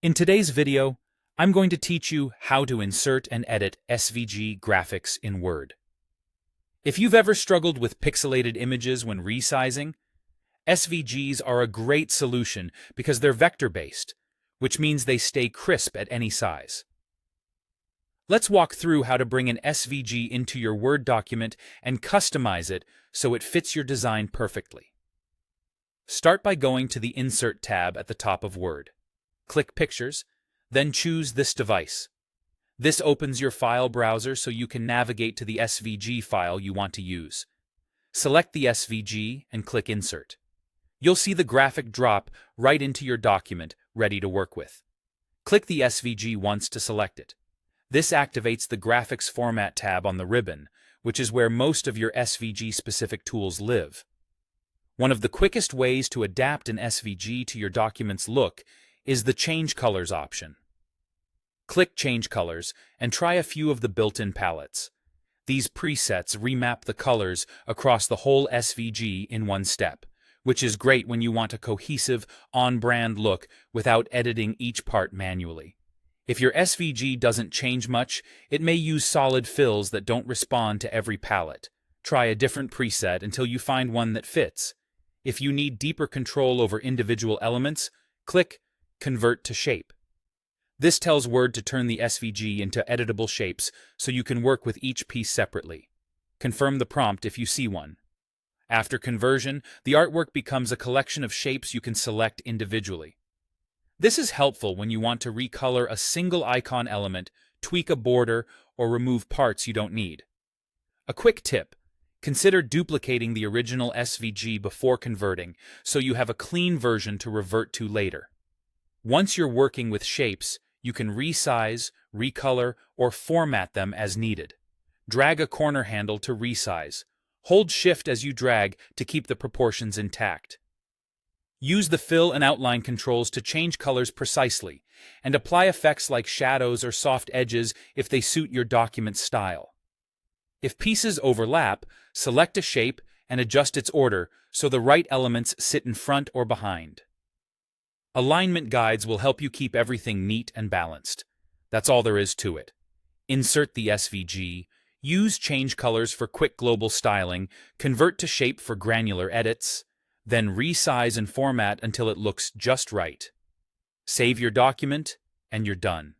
In today's video, I'm going to teach you how to insert and edit SVG graphics in Word. If you've ever struggled with pixelated images when resizing, SVGs are a great solution because they're vector-based, which means they stay crisp at any size. Let's walk through how to bring an SVG into your Word document and customize it so it fits your design perfectly. Start by going to the Insert tab at the top of Word. Click Pictures, then choose this device. This opens your file browser so you can navigate to the SVG file you want to use. Select the SVG and click Insert. You'll see the graphic drop right into your document, ready to work with. Click the SVG once to select it. This activates the Graphics Format tab on the ribbon, which is where most of your SVG-specific tools live. One of the quickest ways to adapt an SVG to your document's look is the Change Colors option. Click Change Colors and try a few of the built-in palettes. These presets remap the colors across the whole SVG in one step, which is great when you want a cohesive, on-brand look without editing each part manually. If your SVG doesn't change much, it may use solid fills that don't respond to every palette. Try a different preset until you find one that fits. If you need deeper control over individual elements, click Convert to Shape. This tells Word to turn the SVG into editable shapes so you can work with each piece separately. Confirm the prompt if you see one. After conversion, the artwork becomes a collection of shapes you can select individually. This is helpful when you want to recolor a single icon element, tweak a border, or remove parts you don't need. A quick tip: consider duplicating the original SVG before converting so you have a clean version to revert to later. Once you're working with shapes, you can resize, recolor, or format them as needed. Drag a corner handle to resize. Hold Shift as you drag to keep the proportions intact. Use the fill and outline controls to change colors precisely, and apply effects like shadows or soft edges if they suit your document style. If pieces overlap, select a shape and adjust its order so the right elements sit in front or behind. Alignment guides will help you keep everything neat and balanced. That's all there is to it. Insert the SVG, use Change Colors for quick global styling, convert to shape for granular edits, then resize and format until it looks just right. Save your document, and you're done.